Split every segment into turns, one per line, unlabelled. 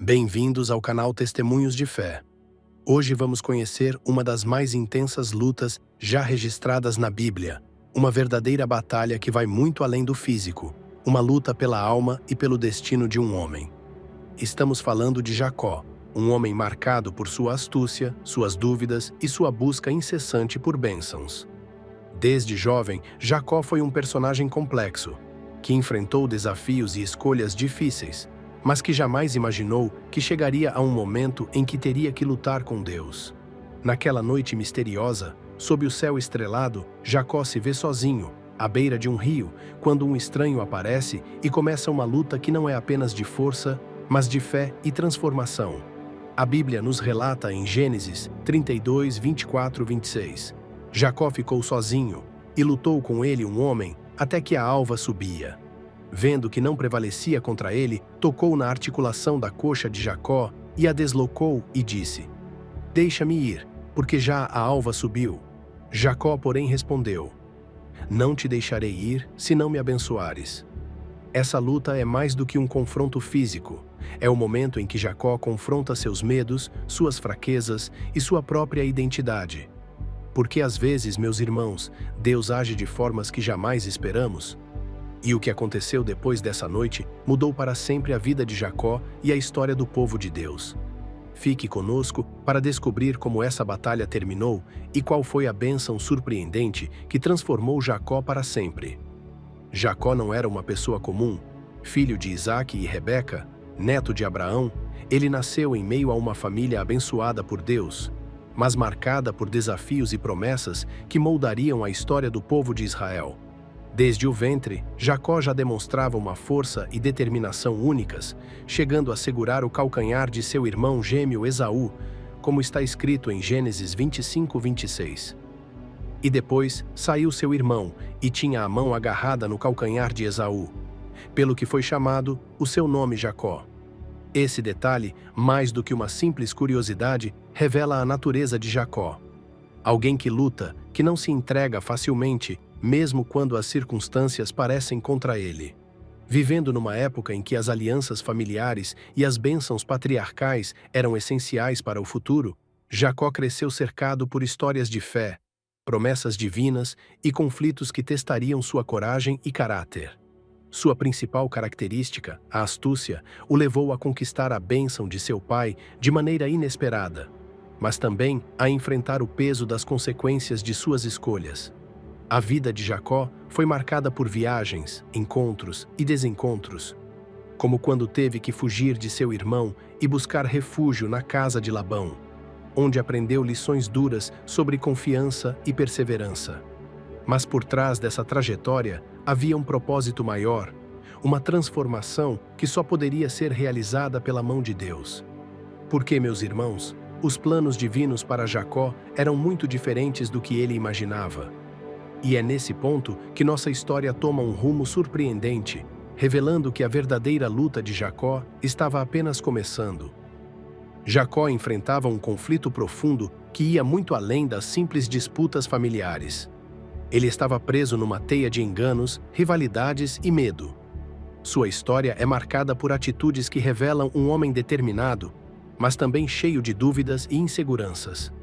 Bem-vindos ao canal Testemunhos de Fé. Hoje vamos conhecer uma das mais intensas lutas já registradas na Bíblia, uma verdadeira batalha que vai muito além do físico, uma luta pela alma e pelo destino de um homem. Estamos falando de Jacó, um homem marcado por sua astúcia, suas dúvidas e sua busca incessante por bênçãos. Desde jovem, Jacó foi um personagem complexo, que enfrentou desafios e escolhas difíceis, mas que jamais imaginou que chegaria a um momento em que teria que lutar com Deus. Naquela noite misteriosa, sob o céu estrelado, Jacó se vê sozinho, à beira de um rio, quando um estranho aparece e começa uma luta que não é apenas de força, mas de fé e transformação. A Bíblia nos relata em Gênesis 32, 24, 26. Jacó ficou sozinho e lutou com ele um homem até que a alva subia. Vendo que não prevalecia contra ele, tocou na articulação da coxa de Jacó e a deslocou e disse: "Deixa-me ir, porque já a alva subiu." Jacó, porém, respondeu: "Não te deixarei ir, se não me abençoares." Essa luta é mais do que um confronto físico. É o momento em que Jacó confronta seus medos, suas fraquezas e sua própria identidade. Porque às vezes, meus irmãos, Deus age de formas que jamais esperamos. E o que aconteceu depois dessa noite mudou para sempre a vida de Jacó e a história do povo de Deus. Fique conosco para descobrir como essa batalha terminou e qual foi a bênção surpreendente que transformou Jacó para sempre. Jacó não era uma pessoa comum. Filho de Isaque e Rebeca, neto de Abraão, ele nasceu em meio a uma família abençoada por Deus, mas marcada por desafios e promessas que moldariam a história do povo de Israel. Desde o ventre, Jacó já demonstrava uma força e determinação únicas, chegando a segurar o calcanhar de seu irmão gêmeo Esaú, como está escrito em Gênesis 25, 26. E depois saiu seu irmão e tinha a mão agarrada no calcanhar de Esaú, pelo que foi chamado o seu nome Jacó. Esse detalhe, mais do que uma simples curiosidade, revela a natureza de Jacó. Alguém que luta, que não se entrega facilmente, mesmo quando as circunstâncias parecem contra ele. Vivendo numa época em que as alianças familiares e as bênçãos patriarcais eram essenciais para o futuro, Jacó cresceu cercado por histórias de fé, promessas divinas e conflitos que testariam sua coragem e caráter. Sua principal característica, a astúcia, o levou a conquistar a bênção de seu pai de maneira inesperada, mas também a enfrentar o peso das consequências de suas escolhas. A vida de Jacó foi marcada por viagens, encontros e desencontros, como quando teve que fugir de seu irmão e buscar refúgio na casa de Labão, onde aprendeu lições duras sobre confiança e perseverança. Mas por trás dessa trajetória havia um propósito maior, uma transformação que só poderia ser realizada pela mão de Deus. Porque, meus irmãos, os planos divinos para Jacó eram muito diferentes do que ele imaginava. E é nesse ponto que nossa história toma um rumo surpreendente, revelando que a verdadeira luta de Jacó estava apenas começando. Jacó enfrentava um conflito profundo que ia muito além das simples disputas familiares. Ele estava preso numa teia de enganos, rivalidades e medo. Sua história é marcada por atitudes que revelam um homem determinado, mas também cheio de dúvidas e inseguranças.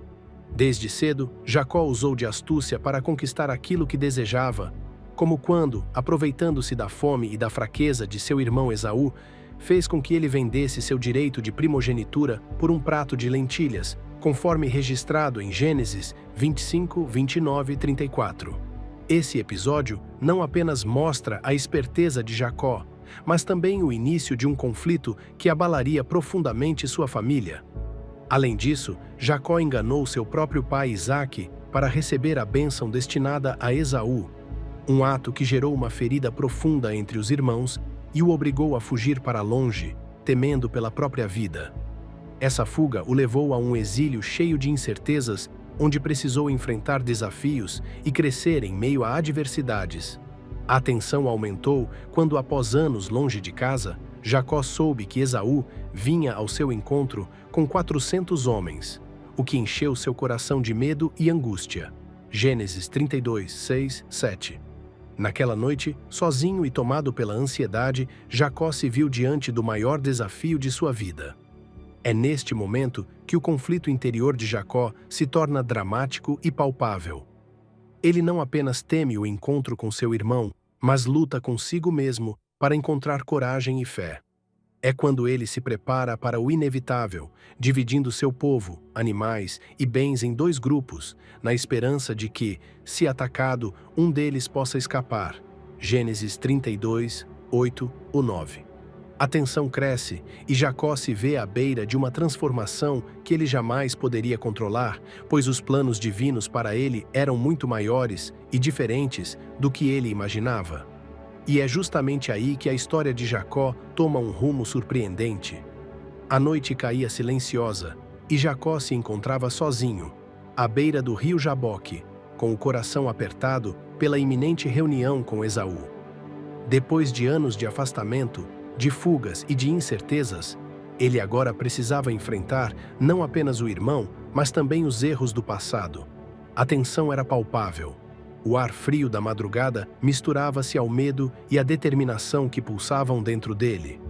Desde cedo, Jacó usou de astúcia para conquistar aquilo que desejava, como quando, aproveitando-se da fome e da fraqueza de seu irmão Esaú, fez com que ele vendesse seu direito de primogenitura por um prato de lentilhas, conforme registrado em Gênesis 25, 29 e 34. Esse episódio não apenas mostra a esperteza de Jacó, mas também o início de um conflito que abalaria profundamente sua família. Além disso, Jacó enganou seu próprio pai Isaque para receber a bênção destinada a Esaú, um ato que gerou uma ferida profunda entre os irmãos e o obrigou a fugir para longe, temendo pela própria vida. Essa fuga o levou a um exílio cheio de incertezas, onde precisou enfrentar desafios e crescer em meio a adversidades. A tensão aumentou quando, após anos longe de casa, Jacó soube que Esaú vinha ao seu encontro com 400 homens, o que encheu seu coração de medo e angústia. Gênesis 32, 6, 7. Naquela noite, sozinho e tomado pela ansiedade, Jacó se viu diante do maior desafio de sua vida. É neste momento que o conflito interior de Jacó se torna dramático e palpável. Ele não apenas teme o encontro com seu irmão, mas luta consigo mesmo para encontrar coragem e fé. É quando ele se prepara para o inevitável, dividindo seu povo, animais e bens em dois grupos, na esperança de que, se atacado, um deles possa escapar. Gênesis 32, 8 ou 9. A tensão cresce e Jacó se vê à beira de uma transformação que ele jamais poderia controlar, pois os planos divinos para ele eram muito maiores e diferentes do que ele imaginava. E é justamente aí que a história de Jacó toma um rumo surpreendente. A noite caía silenciosa e Jacó se encontrava sozinho, à beira do rio Jaboque, com o coração apertado pela iminente reunião com Esaú. Depois de anos de afastamento, de fugas e de incertezas, ele agora precisava enfrentar não apenas o irmão, mas também os erros do passado. A tensão era palpável. O ar frio da madrugada misturava-se ao medo e à determinação que pulsavam dentro dele.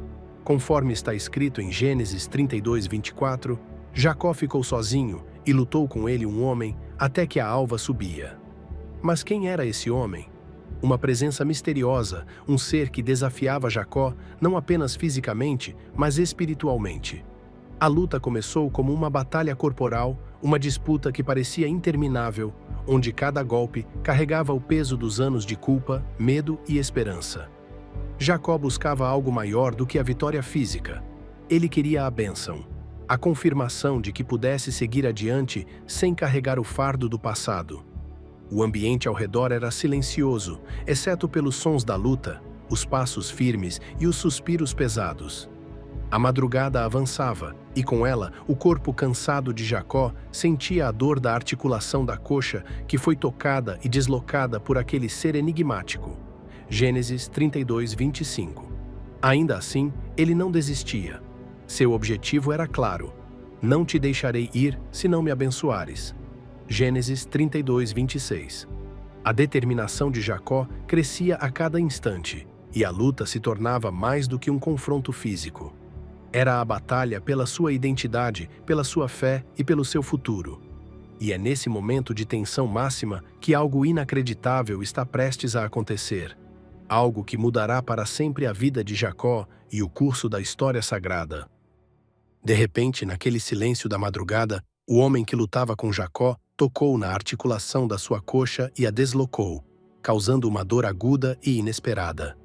Conforme está escrito em Gênesis 32, 24, Jacó ficou sozinho e lutou com ele um homem até que a alva subia. Mas quem era esse homem? Uma presença misteriosa, um ser que desafiava Jacó não apenas fisicamente, mas espiritualmente. A luta começou como uma batalha corporal, uma disputa que parecia interminável, onde cada golpe carregava o peso dos anos de culpa, medo e esperança. Jacó buscava algo maior do que a vitória física. Ele queria a bênção, a confirmação de que pudesse seguir adiante sem carregar o fardo do passado. O ambiente ao redor era silencioso, exceto pelos sons da luta, os passos firmes e os suspiros pesados. A madrugada avançava, e com ela, o corpo cansado de Jacó sentia a dor da articulação da coxa que foi tocada e deslocada por aquele ser enigmático. Gênesis 32, 25. Ainda assim, ele não desistia. Seu objetivo era claro: não te deixarei ir se não me abençoares. Gênesis 32, 26. A determinação de Jacó crescia a cada instante, e a luta se tornava mais do que um confronto físico. Era a batalha pela sua identidade, pela sua fé e pelo seu futuro. E é nesse momento de tensão máxima que algo inacreditável está prestes a acontecer. Algo que mudará para sempre a vida de Jacó e o curso da história sagrada. De repente, naquele silêncio da madrugada, o homem que lutava com Jacó tocou na articulação da sua coxa e a deslocou, causando uma dor aguda e inesperada.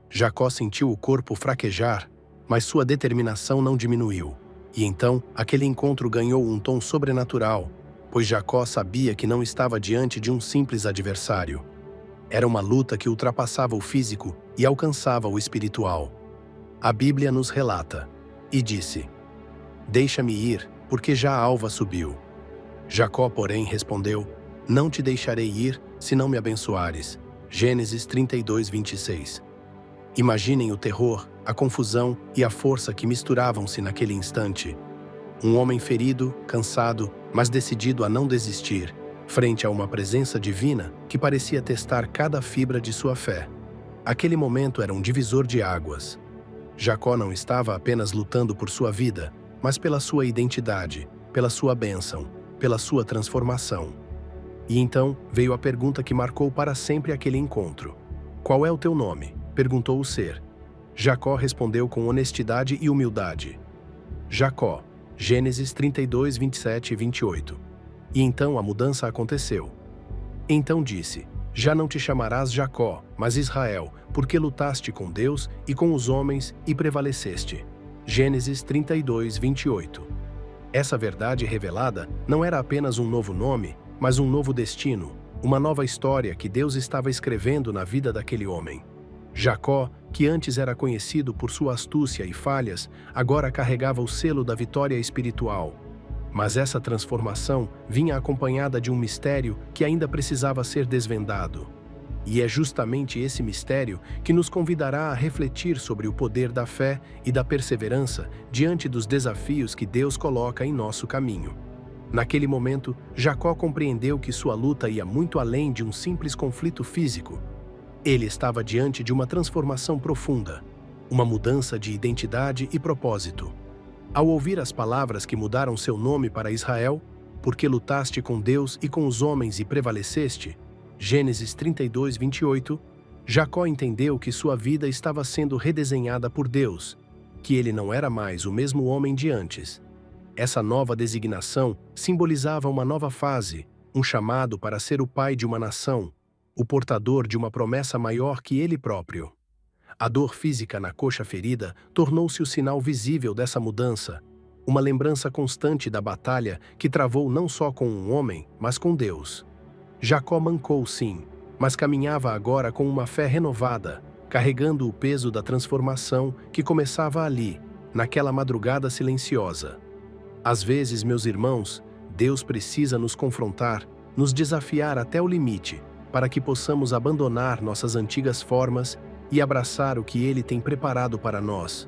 Jacó sentiu o corpo fraquejar, mas sua determinação não diminuiu. E então, aquele encontro ganhou um tom sobrenatural, pois Jacó sabia que não estava diante de um simples adversário. Era uma luta que ultrapassava o físico e alcançava o espiritual. A Bíblia nos relata, e disse: "Deixa-me ir, porque já a alva subiu." Jacó, porém, respondeu: "Não te deixarei ir, se não me abençoares." Gênesis 32, 26. Imaginem o terror, a confusão e a força que misturavam-se naquele instante. Um homem ferido, cansado, mas decidido a não desistir, frente a uma presença divina que parecia testar cada fibra de sua fé. Aquele momento era um divisor de águas. Jacó não estava apenas lutando por sua vida, mas pela sua identidade, pela sua bênção, pela sua transformação. E então veio a pergunta que marcou para sempre aquele encontro. "Qual é o teu nome?" perguntou o ser. Jacó respondeu com honestidade e humildade: "Jacó." Gênesis 32, 27 e 28. E então a mudança aconteceu. Então disse: "Já não te chamarás Jacó, mas Israel, porque lutaste com Deus e com os homens e prevaleceste." Gênesis 32, 28. Essa verdade revelada não era apenas um novo nome, mas um novo destino, uma nova história que Deus estava escrevendo na vida daquele homem. Jacó, que antes era conhecido por sua astúcia e falhas, agora carregava o selo da vitória espiritual. Mas essa transformação vinha acompanhada de um mistério que ainda precisava ser desvendado. E é justamente esse mistério que nos convidará a refletir sobre o poder da fé e da perseverança diante dos desafios que Deus coloca em nosso caminho. Naquele momento, Jacó compreendeu que sua luta ia muito além de um simples conflito físico. Ele estava diante de uma transformação profunda, uma mudança de identidade e propósito. Ao ouvir as palavras que mudaram seu nome para Israel, porque lutaste com Deus e com os homens e prevaleceste, Gênesis 32, 28, Jacó entendeu que sua vida estava sendo redesenhada por Deus, que ele não era mais o mesmo homem de antes. Essa nova designação simbolizava uma nova fase, um chamado para ser o pai de uma nação, o portador de uma promessa maior que ele próprio. A dor física na coxa ferida tornou-se o sinal visível dessa mudança, uma lembrança constante da batalha que travou não só com um homem, mas com Deus. Jacó mancou, sim, mas caminhava agora com uma fé renovada, carregando o peso da transformação que começava ali, naquela madrugada silenciosa. Às vezes, meus irmãos, Deus precisa nos confrontar, nos desafiar até o limite, para que possamos abandonar nossas antigas formas e abraçar o que Ele tem preparado para nós.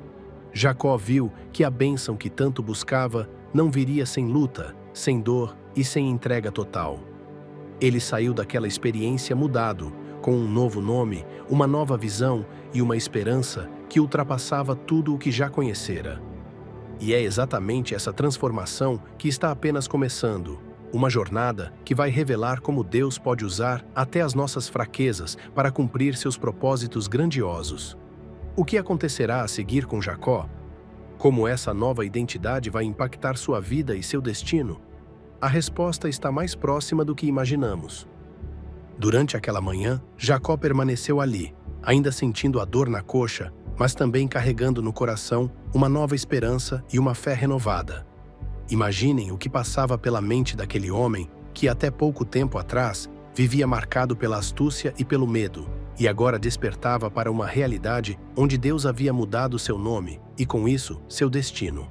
Jacó viu que a bênção que tanto buscava não viria sem luta, sem dor e sem entrega total. Ele saiu daquela experiência mudado, com um novo nome, uma nova visão e uma esperança que ultrapassava tudo o que já conhecera. E é exatamente essa transformação que está apenas começando, uma jornada que vai revelar como Deus pode usar até as nossas fraquezas para cumprir seus propósitos grandiosos. O que acontecerá a seguir com Jacó? Como essa nova identidade vai impactar sua vida e seu destino? A resposta está mais próxima do que imaginamos. Durante aquela manhã, Jacó permaneceu ali, ainda sentindo a dor na coxa, mas também carregando no coração uma nova esperança e uma fé renovada. Imaginem o que passava pela mente daquele homem que até pouco tempo atrás vivia marcado pela astúcia e pelo medo, e agora despertava para uma realidade onde Deus havia mudado seu nome e, com isso, seu destino.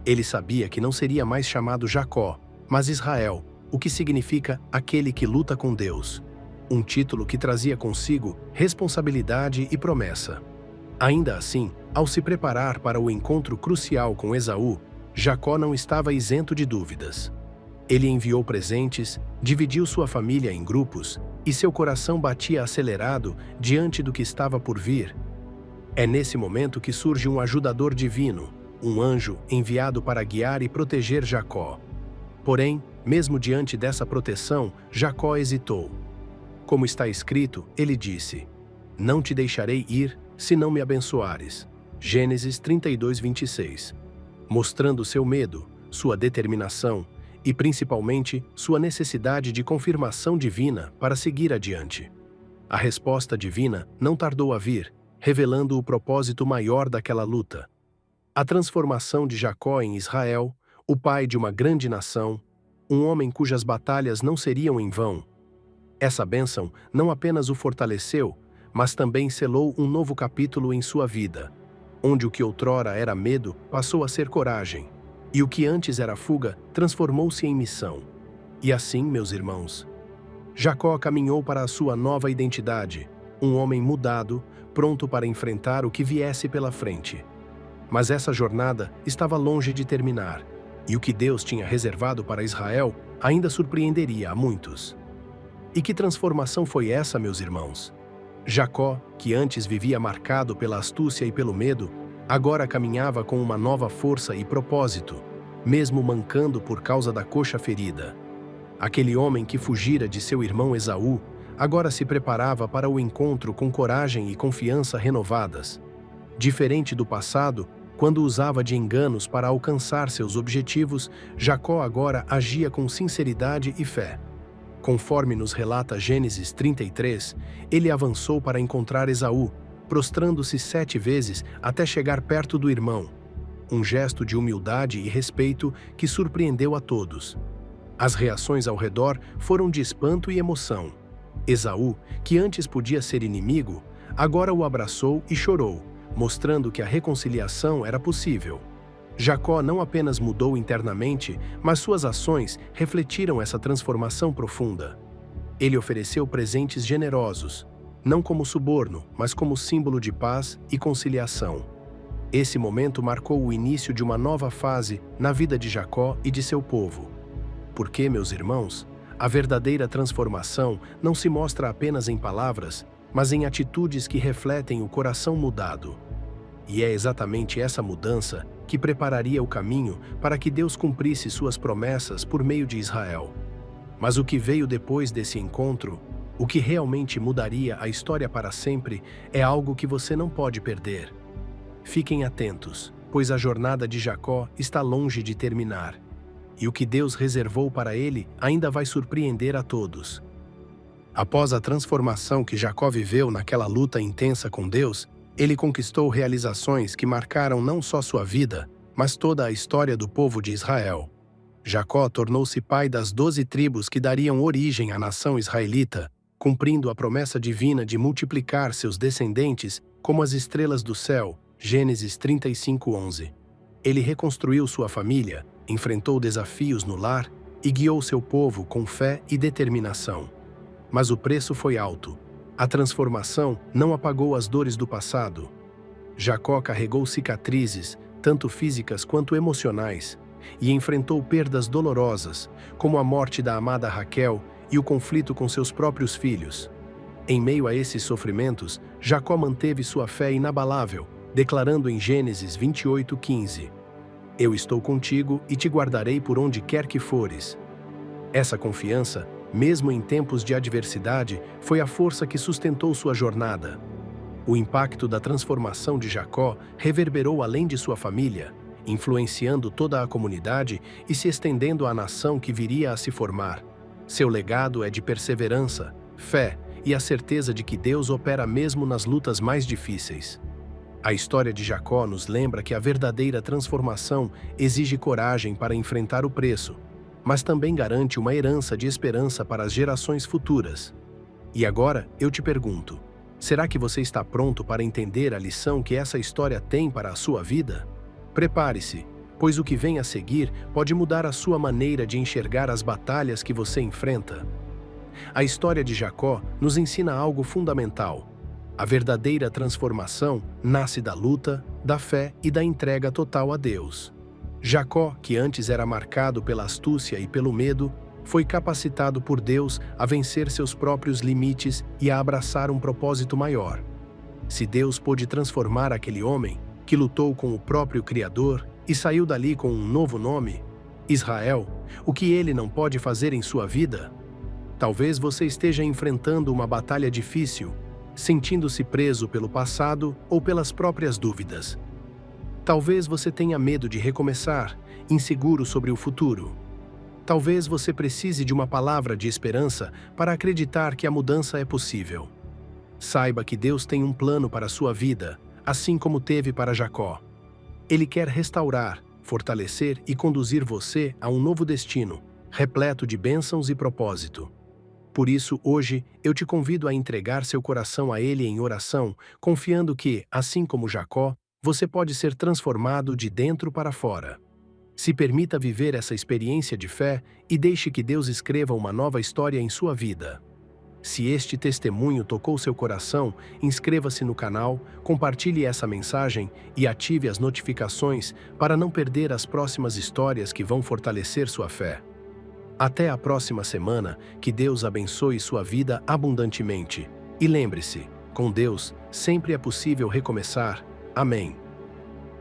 Ele sabia que não seria mais chamado Jacó, mas Israel, o que significa aquele que luta com Deus. Um título que trazia consigo responsabilidade e promessa. Ainda assim, ao se preparar para o encontro crucial com Esaú, Jacó não estava isento de dúvidas. Ele enviou presentes, dividiu sua família em grupos, e seu coração batia acelerado diante do que estava por vir. É nesse momento que surge um ajudador divino, um anjo enviado para guiar e proteger Jacó. Porém, mesmo diante dessa proteção, Jacó hesitou. Como está escrito, ele disse: "Não te deixarei ir, se não me abençoares." Gênesis 32, 26. Mostrando seu medo, sua determinação e, principalmente, sua necessidade de confirmação divina para seguir adiante. A resposta divina não tardou a vir, revelando o propósito maior daquela luta. A transformação de Jacó em Israel, o pai de uma grande nação, um homem cujas batalhas não seriam em vão. Essa bênção não apenas o fortaleceu, mas também selou um novo capítulo em sua vida, onde o que outrora era medo passou a ser coragem, e o que antes era fuga transformou-se em missão. E assim, meus irmãos, Jacó caminhou para a sua nova identidade, um homem mudado, pronto para enfrentar o que viesse pela frente. Mas essa jornada estava longe de terminar, e o que Deus tinha reservado para Israel ainda surpreenderia a muitos. E que transformação foi essa, meus irmãos? Jacó, que antes vivia marcado pela astúcia e pelo medo, agora caminhava com uma nova força e propósito, mesmo mancando por causa da coxa ferida. Aquele homem que fugira de seu irmão Esaú, agora se preparava para o encontro com coragem e confiança renovadas. Diferente do passado, quando usava de enganos para alcançar seus objetivos, Jacó agora agia com sinceridade e fé. Conforme nos relata Gênesis 33, ele avançou para encontrar Esaú, prostrando-se 7 vezes até chegar perto do irmão. Um gesto de humildade e respeito que surpreendeu a todos. As reações ao redor foram de espanto e emoção. Esaú, que antes podia ser inimigo, agora o abraçou e chorou, mostrando que a reconciliação era possível. Jacó não apenas mudou internamente, mas suas ações refletiram essa transformação profunda. Ele ofereceu presentes generosos, não como suborno, mas como símbolo de paz e conciliação. Esse momento marcou o início de uma nova fase na vida de Jacó e de seu povo. Porque, meus irmãos, a verdadeira transformação não se mostra apenas em palavras, mas em atitudes que refletem o coração mudado. E é exatamente essa mudança que prepararia o caminho para que Deus cumprisse suas promessas por meio de Israel. Mas o que veio depois desse encontro, o que realmente mudaria a história para sempre, é algo que você não pode perder. Fiquem atentos, pois a jornada de Jacó está longe de terminar. E o que Deus reservou para ele ainda vai surpreender a todos. Após a transformação que Jacó viveu naquela luta intensa com Deus, ele conquistou realizações que marcaram não só sua vida, mas toda a história do povo de Israel. Jacó tornou-se pai das 12 tribos que dariam origem à nação israelita, cumprindo a promessa divina de multiplicar seus descendentes como as estrelas do céu, Gênesis 35:11. Ele reconstruiu sua família, enfrentou desafios no lar e guiou seu povo com fé e determinação. Mas o preço foi alto. A transformação não apagou as dores do passado. Jacó carregou cicatrizes, tanto físicas quanto emocionais, e enfrentou perdas dolorosas, como a morte da amada Raquel e o conflito com seus próprios filhos. Em meio a esses sofrimentos, Jacó manteve sua fé inabalável, declarando em Gênesis 28:15: Eu estou contigo e te guardarei por onde quer que fores. Essa confiança, mesmo em tempos de adversidade, foi a força que sustentou sua jornada. O impacto da transformação de Jacó reverberou além de sua família, influenciando toda a comunidade e se estendendo à nação que viria a se formar. Seu legado é de perseverança, fé e a certeza de que Deus opera mesmo nas lutas mais difíceis. A história de Jacó nos lembra que a verdadeira transformação exige coragem para enfrentar o preço, mas também garante uma herança de esperança para as gerações futuras. E agora, eu te pergunto, será que você está pronto para entender a lição que essa história tem para a sua vida? Prepare-se, pois o que vem a seguir pode mudar a sua maneira de enxergar as batalhas que você enfrenta. A história de Jacó nos ensina algo fundamental. A verdadeira transformação nasce da luta, da fé e da entrega total a Deus. Jacó, que antes era marcado pela astúcia e pelo medo, foi capacitado por Deus a vencer seus próprios limites e a abraçar um propósito maior. Se Deus pôde transformar aquele homem, que lutou com o próprio Criador e saiu dali com um novo nome, Israel, o que ele não pode fazer em sua vida? Talvez você esteja enfrentando uma batalha difícil, sentindo-se preso pelo passado ou pelas próprias dúvidas. Talvez você tenha medo de recomeçar, inseguro sobre o futuro. Talvez você precise de uma palavra de esperança para acreditar que a mudança é possível. Saiba que Deus tem um plano para a sua vida, assim como teve para Jacó. Ele quer restaurar, fortalecer e conduzir você a um novo destino, repleto de bênçãos e propósito. Por isso, hoje, eu te convido a entregar seu coração a Ele em oração, confiando que, assim como Jacó, você pode ser transformado de dentro para fora. Se permita viver essa experiência de fé e deixe que Deus escreva uma nova história em sua vida. Se este testemunho tocou seu coração, inscreva-se no canal, compartilhe essa mensagem e ative as notificações para não perder as próximas histórias que vão fortalecer sua fé. Até a próxima semana, que Deus abençoe sua vida abundantemente. E lembre-se, com Deus, sempre é possível recomeçar. Amém.